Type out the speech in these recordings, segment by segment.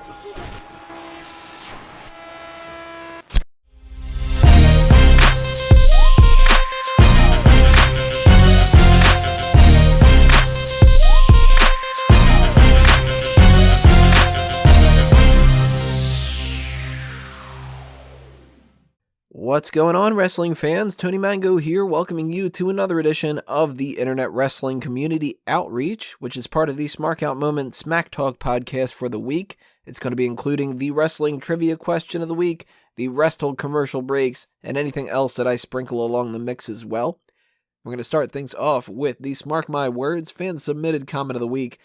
What's going on, wrestling fans? Tony Mango here, welcoming you to another edition of the Internet Wrestling Community Outreach, which is part of the Smark Out Moment Smack Talk podcast for the week. It's going to be including the wrestling trivia question of the week, the rest hold commercial breaks, and anything else that I sprinkle along the mix as well. We're going to start things off with the Smark My Words fan-submitted comment of the week.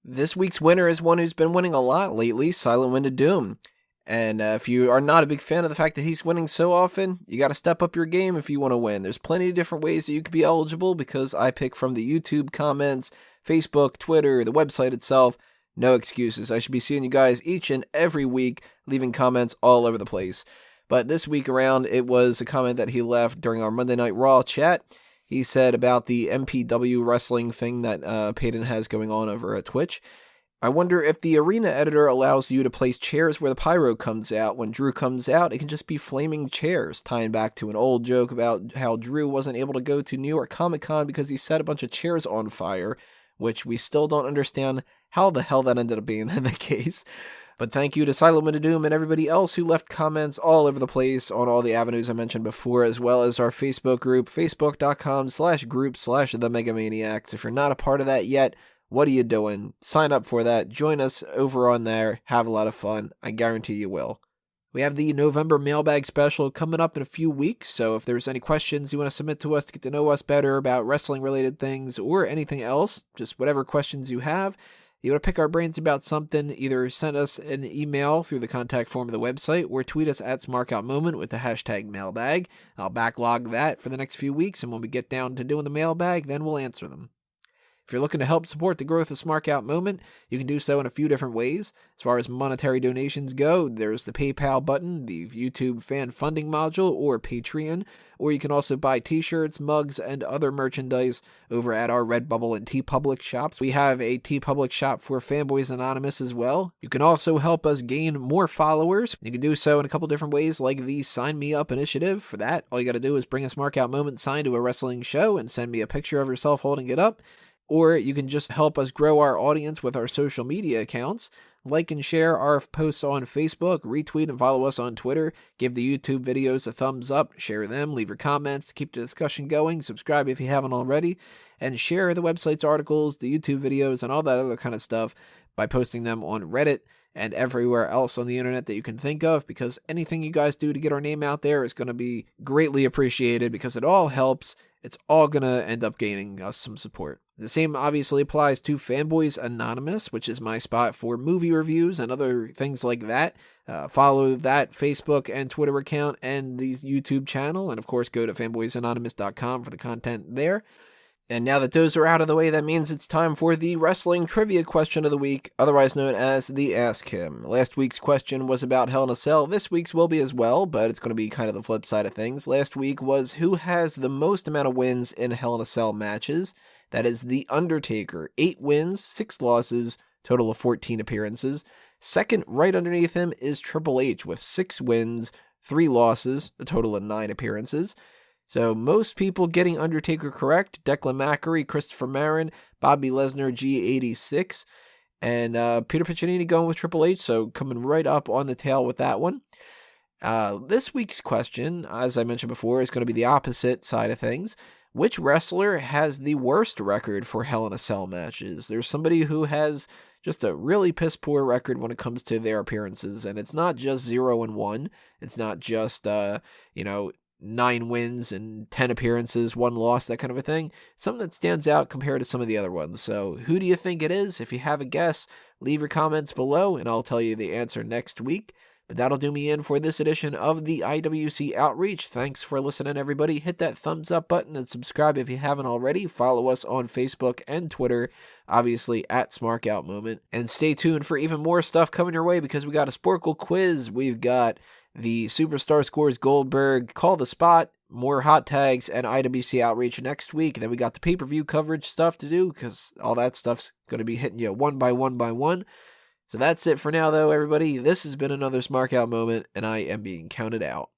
This week's winner is one who's been winning a lot lately, Silent Wind of Doom. And if you are not a big fan of the fact that he's winning so often, you got to step up your game if you want to win. There's plenty of different ways that you could be eligible because I pick from the YouTube comments, Facebook, Twitter, the website itself. No excuses. I should be seeing you guys each and every week, leaving comments all over the place. But this week around, it was a comment that he left during our Monday Night Raw chat. He said about the MPW wrestling thing that Peyton has going on over at Twitch. I wonder if the arena editor allows you to place chairs where the pyro comes out. When Drew comes out, it can just be flaming chairs, tying back to an old joke about how Drew wasn't able to go to New York Comic Con because he set a bunch of chairs on fire, which we still don't understand how the hell that ended up being the case. But thank you to Silent Wind of Doom and everybody else who left comments all over the place on all the avenues I mentioned before, as well as our Facebook group, facebook.com/group/The Megamaniacs. If you're not a part of that yet, what are you doing? Sign up for that. Join us over on there. Have a lot of fun. I guarantee you will. We have the November mailbag special coming up in a few weeks, so if there's any questions you want to submit to us to get to know us better about wrestling-related things or anything else, just whatever questions you have, you want to pick our brains about something, either send us an email through the contact form of the website or tweet us at SmarkOutMoment with the hashtag mailbag. I'll backlog that for the next few weeks, and when we get down to doing the mailbag, then we'll answer them. If you're looking to help support the growth of Smark Out Moment, you can do so in a few different ways. As far as monetary donations go, there's the PayPal button, the YouTube fan funding module, or Patreon, or you can also buy t-shirts, mugs, and other merchandise over at our Redbubble and TeePublic shops. We have a TeePublic shop for Fanboys Anonymous as well. You can also help us gain more followers. You can do so in a couple different ways, like the Sign Me Up initiative. For that, all you got to do is bring a Smark Out Moment sign to a wrestling show and send me a picture of yourself holding it up. Or you can just help us grow our audience with our social media accounts. Like and share our posts on Facebook, retweet and follow us on Twitter, give the YouTube videos a thumbs up, share them, leave your comments to keep the discussion going, subscribe if you haven't already, and share the website's articles, the YouTube videos, and all that other kind of stuff by posting them on Reddit and everywhere else on the internet that you can think of, because anything you guys do to get our name out there is going to be greatly appreciated because it all helps. It's all going to end up gaining us some support. The same obviously applies to Fanboys Anonymous, which is my spot for movie reviews and other things like that. Follow that Facebook and Twitter account and the YouTube channel. And of course, go to fanboysanonymous.com for the content there. And now that those are out of the way, that means it's time for the wrestling trivia question of the week, otherwise known as the Ask Him. Last week's question was about Hell in a Cell. This week's will be as well, but it's going to be kind of the flip side of things. Last week was who has the most amount of wins in Hell in a Cell matches. That is The Undertaker. 8 wins, 6 losses, total of 14 appearances. Second, right underneath him, is Triple H with 6 wins, 3 losses, a total of 9 appearances. So most people getting Undertaker correct: Declan Mackery, Christopher Marin, Bobby Lesnar, G86, and Peter Piccinini going with Triple H, so coming right up on the tail with that one. This week's question, as I mentioned before, is going to be the opposite side of things. Which wrestler has the worst record for Hell in a Cell matches? There's somebody who has just a really piss-poor record when it comes to their appearances, and it's not just 0-1. It's not just, 9 wins and 10 appearances, 1 loss, that kind of a thing. Something that stands out compared to some of the other ones. So who do you think it is? If you have a guess, leave your comments below and I'll tell you the answer next week. But that'll do me in for this edition of the IWC Outreach. Thanks for listening, everybody. Hit that thumbs up button and subscribe if you haven't already. Follow us on Facebook and Twitter, obviously at Smark Out Moment. And stay tuned for even more stuff coming your way because we got a Sporkle quiz. We've got the Superstar Scores Goldberg, Call the Spot, more hot tags, and IWC Outreach next week. And then we got the pay-per-view coverage stuff to do because all that stuff's going to be hitting you one by one by one. So that's it for now, though, everybody. This has been another Smark Out moment, and I am being counted out.